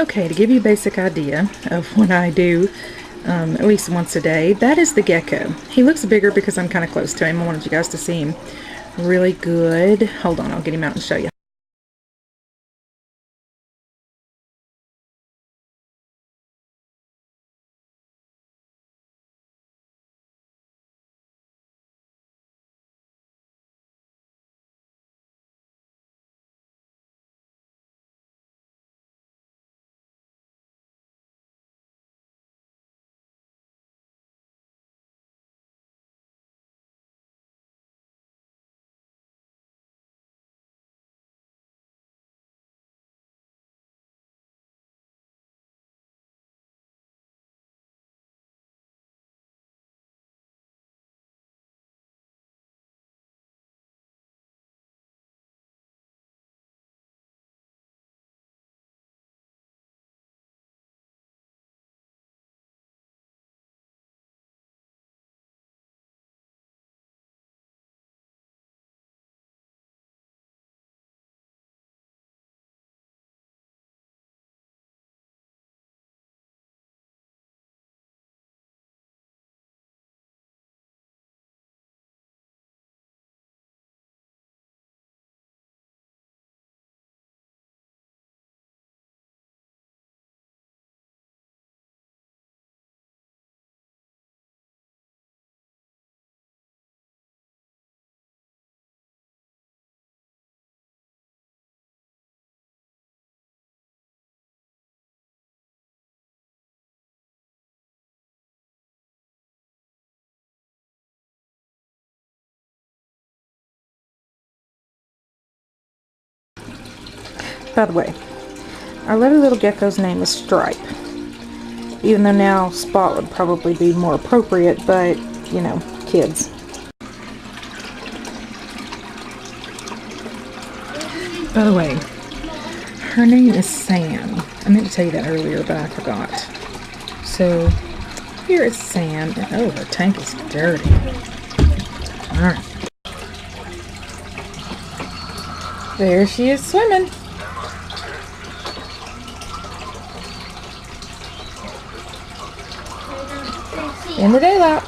Okay, to give you a basic idea of what I do at least once a day, that is the gecko. He looks bigger because I'm kind of close to him. I wanted you guys to see him really good. Hold on, I'll get him out and show you. By the way, our lovely little gecko's name is Stripe. Even though now Spot would probably be more appropriate, but, you know, kids. By the way, her name is Sam. I meant to tell you that earlier, but I forgot. So, here is Sam. And, oh, her tank is dirty. Alright. There she is swimming. In the daylight.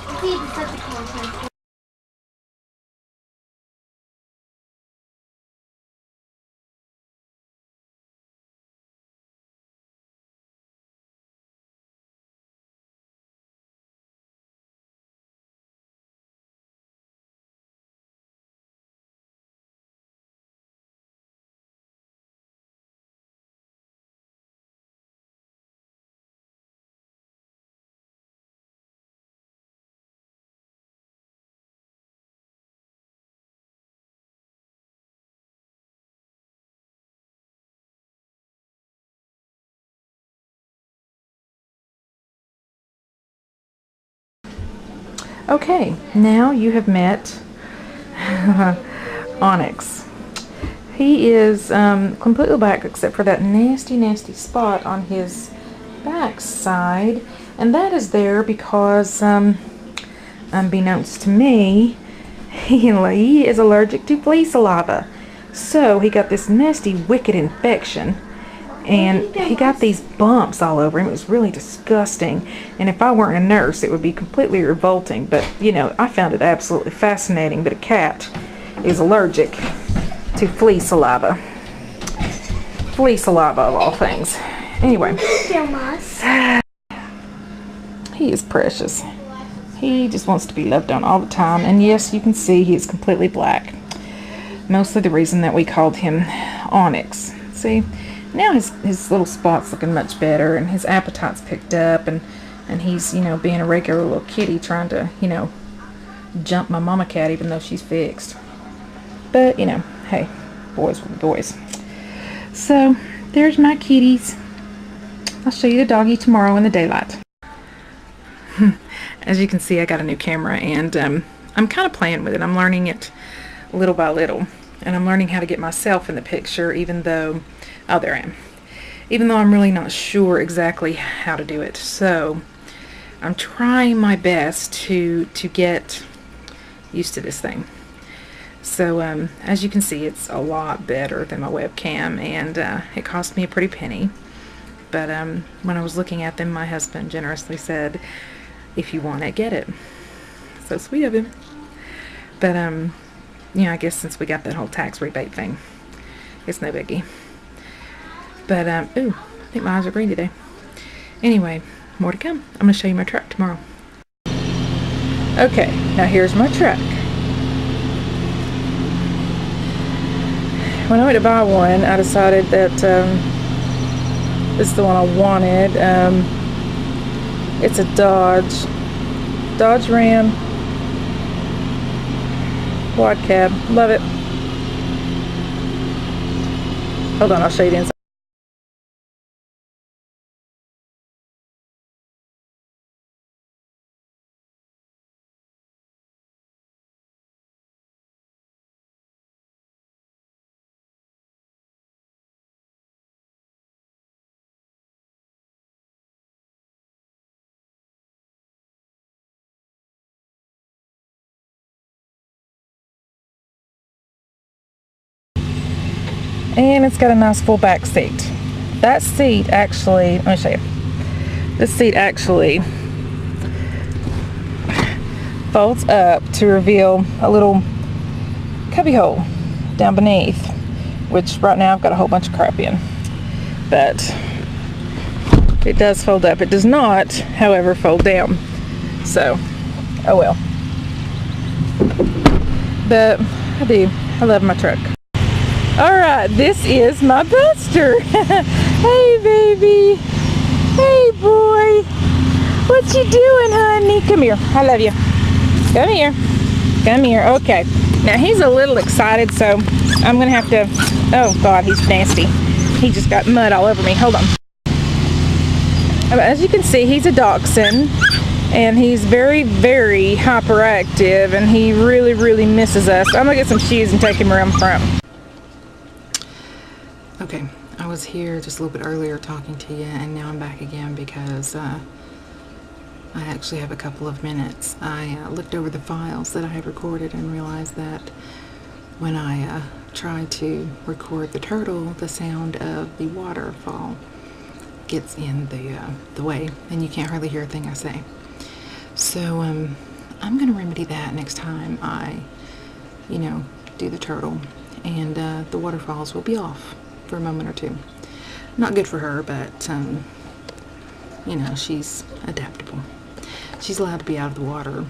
Okay, now you have met Onyx. He is completely black except for that nasty spot on his back side, and that is there because unbeknownst to me, he is allergic to flea saliva. So he got this nasty wicked infection, and he got these bumps all over him. It was really disgusting, and if I weren't a nurse it would be completely revolting, but you know, I found it absolutely fascinating that a cat is allergic to flea saliva. Flea saliva of all things. Anyway, he is precious. He just wants to be loved on all the time, and yes, you can see he is completely black. Mostly the reason that we called him Onyx. See, now his little spot's looking much better, and his appetite's picked up, and he's, you know, being a regular little kitty, trying to, you know, jump my mama cat even though she's fixed. But, you know, hey, boys will be boys. So, there's my kitties. I'll show you the doggy tomorrow in the daylight. As you can see, I got a new camera, and I'm kind of playing with it. I'm learning it little by little, and I'm learning how to get myself in the picture, even though, oh, there I am. Even though I'm really not sure exactly how to do it. So, I'm trying my best to get used to this thing. So, as you can see, it's a lot better than my webcam, and it cost me a pretty penny. but when I was looking at them, my husband generously said, if you want it, get it. So sweet of him. But you know, I guess since we got that whole tax rebate thing, it's no biggie. But ooh, I think my eyes are green today. Anyway, more to come. I'm gonna show you my truck tomorrow. Okay, now here's my truck. When I went to buy one, I decided that this is the one I wanted. It's a Dodge Ram quad cab. Love it. Hold on, I'll show you the inside. And it's got a nice full back seat. That seat actually, let me show you. This seat actually folds up to reveal a little cubby hole down beneath, which right now I've got a whole bunch of crap in. But it does fold up. It does not, however, fold down. So, oh well. But I do. I love my truck. Alright, this is my Buster. Hey baby. Hey boy. What you doing, honey? Come here. I love you. Come here. Come here. Okay. Now he's a little excited, so I'm going to have to... Oh God, he's nasty. He just got mud all over me. Hold on. As you can see, he's a dachshund. And he's very, very hyperactive. And he really, really misses us. I'm going to get some shoes and take him around front. Okay, I was here just a little bit earlier talking to you, and now I'm back again because I actually have a couple of minutes. I looked over the files that I have recorded and realized that when I try to record the turtle, the sound of the waterfall gets in the way, and you can't hardly hear a thing I say. So I'm going to remedy that next time I, you know, do the turtle, and the waterfalls will be off for a moment or two. Not good for her, but you know, she's adaptable. She's allowed to be out of the water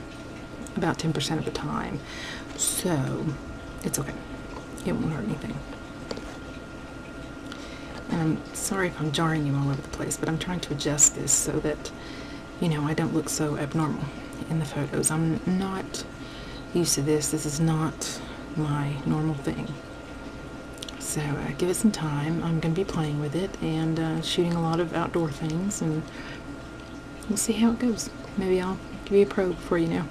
about 10% of the time, so it's okay. It won't hurt anything. And I'm sorry if I'm jarring you all over the place, but I'm trying to adjust this so that, you know, I don't look so abnormal in the photos. I'm not used to this. This is not my normal thing. So give it some time. I'm going to be playing with it and shooting a lot of outdoor things, and we'll see how it goes. Maybe I'll give you a probe before you know.